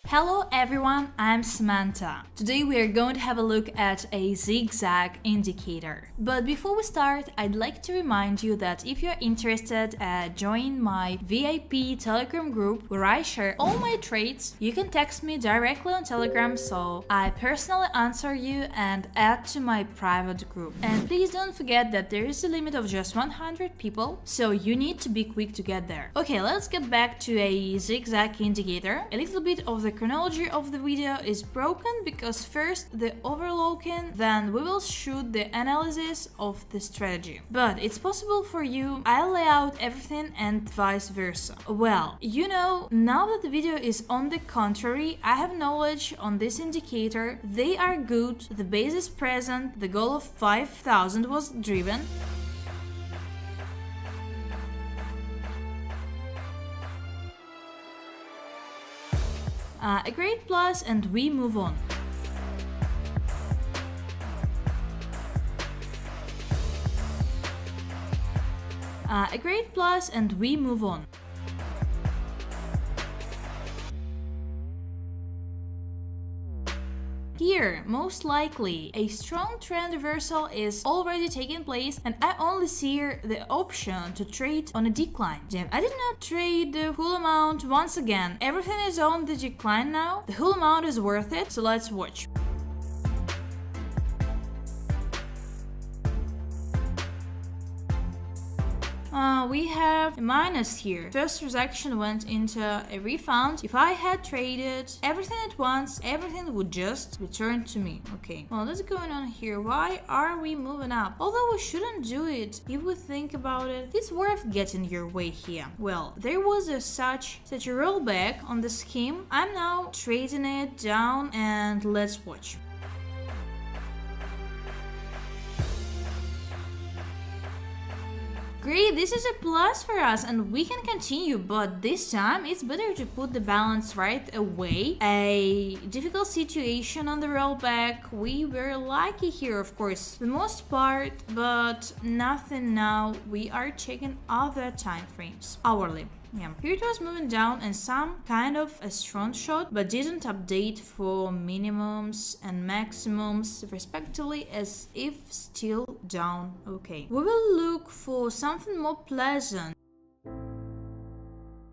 Hello everyone, I'm Samantha. Today we are going to have a look at a zigzag indicator. But before we start, I'd like to remind you that if you're interested, join my VIP Telegram group where I share all my trades. You can text me directly on Telegram, so I personally answer you and add to my private group. And please don't forget that there is a limit of just 100 people, so you need to be quick to get there. Okay, let's get back to a zigzag indicator. A little bit of the chronology of the video is broken because first the overlooking, then we will shoot the analysis of the strategy. But it's possible for you, I'll lay out everything and vice versa. Well, you know, now that the video is on the contrary, I have knowledge on this indicator, they are good, the base is present, the goal of 5,000 was driven. A great plus, and we move on. A great plus, and we move on. Here, most likely, a strong trend reversal is already taking place, and I only see here the option to trade on a decline. Damn, I did not trade the full amount once again. Everything is on the decline now. The whole amount is worth it, so let's watch. We have a minus here. First transaction went into a refund. If I had traded everything at once, everything would just return to me. Okay, well, what's going on here? Why are we moving up? Although we shouldn't do it, if we think about it, it's worth getting your way here. Well, there was such a rollback on the scheme. I'm now trading it down, and let's watch. Great, this is a plus for us and we can continue, but this time it's better to put the balance right away. A difficult situation on the rollback. We were lucky here, of course, the most part, but nothing now. We are checking other time frames. Hourly. Yeah, here it was moving down and some kind of a strong shot, but didn't update for minimums and maximums respectively, as if still down. Okay, we will look for something more pleasant.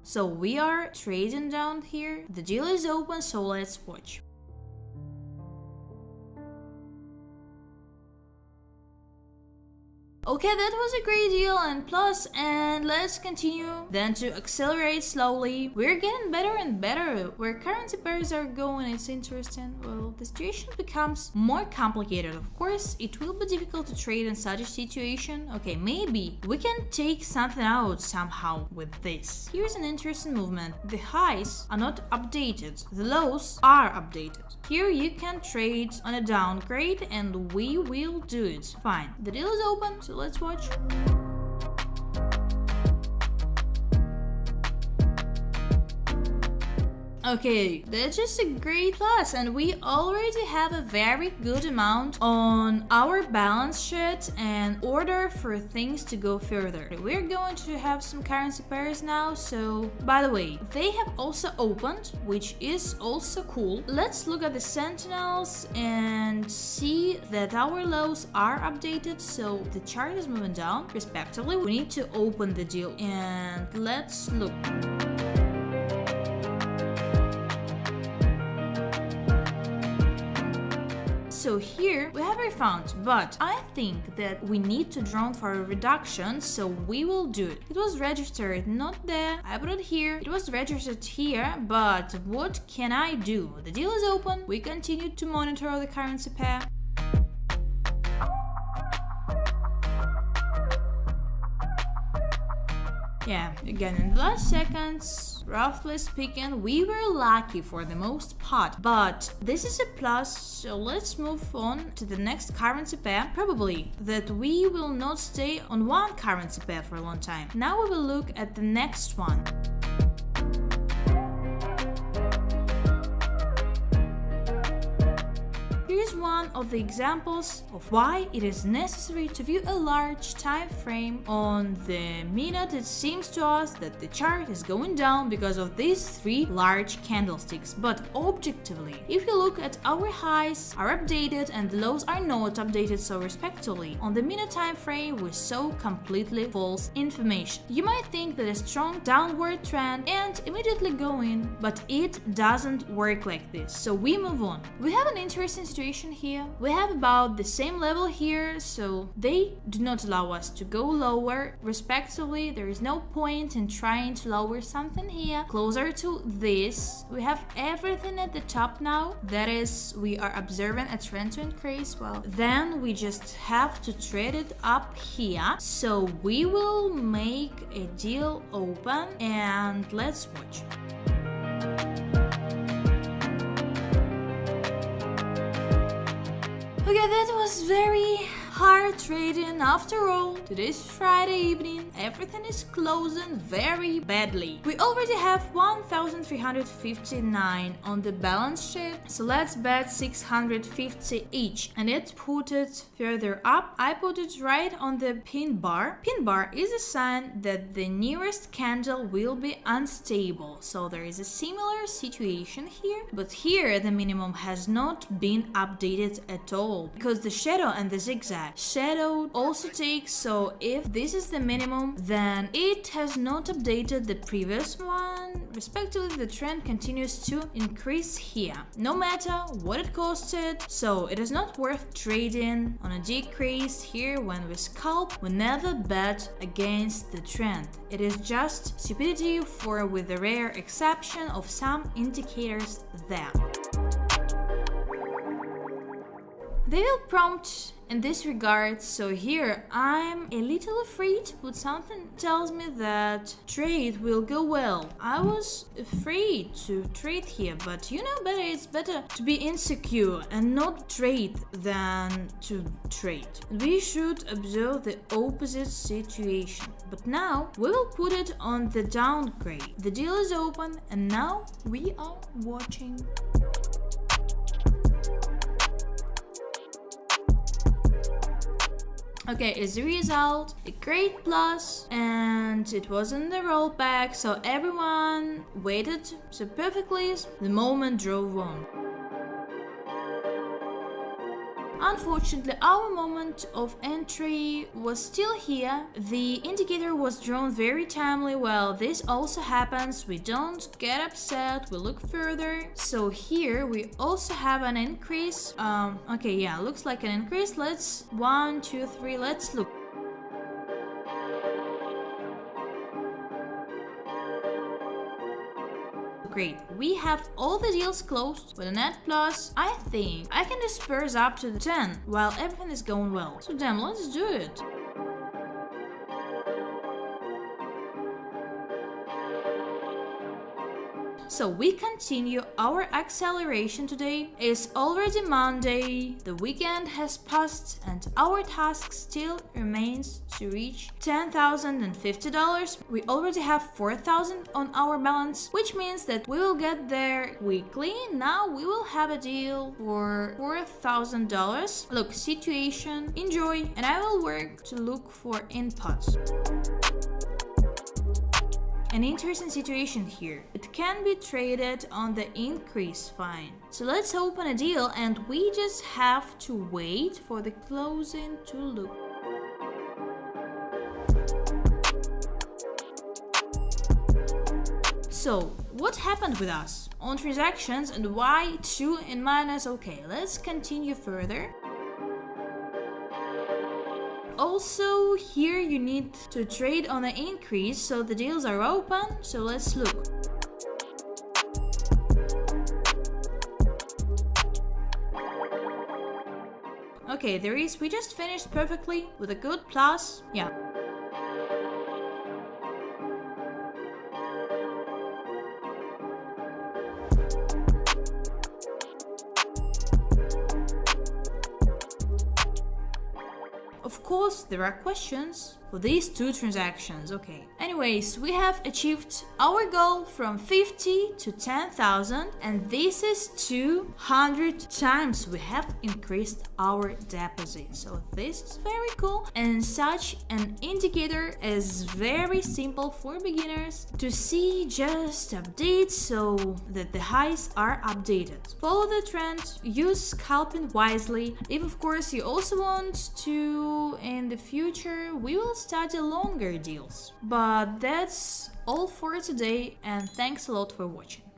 So we are trading down here. The deal is open, so let's watch. Okay, that was a great deal and plus, and let's continue then to accelerate slowly. We're getting better and better. Where currency pairs are going, it's interesting. Well, the situation becomes more complicated. Of course, it will be difficult to trade in such a situation. Okay, maybe we can take something out somehow with this. Here's an interesting movement. The highs are not updated. The lows are updated. Here you can trade on a downgrade and we will do it. Fine. The deal is open, so let's watch. Okay, that's just a great plus, and we already have a very good amount on our balance sheet and order for things to go further. We're going to have some currency pairs now, so by the way, they have also opened, which is also cool. Let's look at the sentinels and see that our lows are updated, so the chart is moving down respectively. We need to open the deal and let's look. So here we have a refund, but I think that we need to draw for a reduction, so we will do it. It was registered not there, I put it here, it was registered here, but what can I do? The deal is open, we continue to monitor the currency pair. Yeah, again in the last seconds, roughly speaking, we were lucky for the most part, but this is a plus, so let's move on to the next currency pair. Probably that we will not stay on one currency pair for a long time. Now we will look at the next one. Here's one one of the examples of why it is necessary to view a large time frame. On the minute, it seems to us that the chart is going down because of these three large candlesticks, but objectively, if you look at our highs are updated and the lows are not updated so respectively, on the minute time frame we saw completely false information. You might think that a strong downward trend and immediately go in, but it doesn't work like this, so we move on. We have an interesting situation here. We have about the same level here, so they do not allow us to go lower respectively. There is no point in trying to lower something here closer to this. We have everything at the top now, that is, we are observing a trend to increase. Well, then we just have to trade it up here, so we will make a deal open and let's watch. Okay, that was very hard trading after all. Today's Friday evening, everything is closing very badly. We already have 1,359 on the balance sheet, so let's bet 650 each and it put it further up. I put it right on the pin bar. Pin bar is a sign that the nearest candle will be unstable, so there is a similar situation here, but here the minimum has not been updated at all because the shadow and the zigzag shadow also takes, so if this is the minimum then it has not updated the previous one. Respectively, the trend continues to increase here no matter what it costed, so it is not worth trading on a decrease. Here when we scalp, we never bet against the trend. It is just stupidity, for with the rare exception of some indicators there. They will prompt in this regard, so here I'm a little afraid, but something tells me that trade will go well. I was afraid to trade here, but you know better, it's better to be insecure and not trade than to trade. We should observe the opposite situation, but now we will put it on the downgrade. The deal is open and now we are watching. Okay, as a result, a great plus, and it wasn't the rollback, so everyone waited so perfectly, the moment drove on. Unfortunately, our moment of entry was still here. The indicator was drawn very timely. Well, this also happens. We don't get upset. We look further. So here we also have an increase. Okay, yeah, looks like an increase. Let's 1, 2, 3. Let's look. Great, we have all the deals closed with a net plus. I think I can disperse up to the 10 while everything is going well. So damn, let's do it. So we continue our acceleration today. It's already Monday, the weekend has passed and our task still remains to reach $10,050. We already have 4,000 on our balance, which means that we will get there quickly. Now we will have a deal for $4,000. Look, situation, enjoy, and I will work to look for inputs. An interesting situation here. It can be traded on the increase, fine. So let's open a deal and we just have to wait for the closing to look. So, what happened with us on transactions and why 2 in minus? Okay, let's continue further. Also, here you need to trade on an increase, so the deals are open, so let's look. Okay, we just finished perfectly with a good plus, yeah. Of course, there are questions. for these 2 transactions. Okay. Anyways, we have achieved our goal from 50 to 10,000, and this is 200 times we have increased our deposit. So this is very cool, and such an indicator is very simple for beginners to see. Just updates so that the highs are updated. Follow the trend, use scalping wisely. If of course you also want to, in the future we will study longer deals. But that's all for today, and thanks a lot for watching.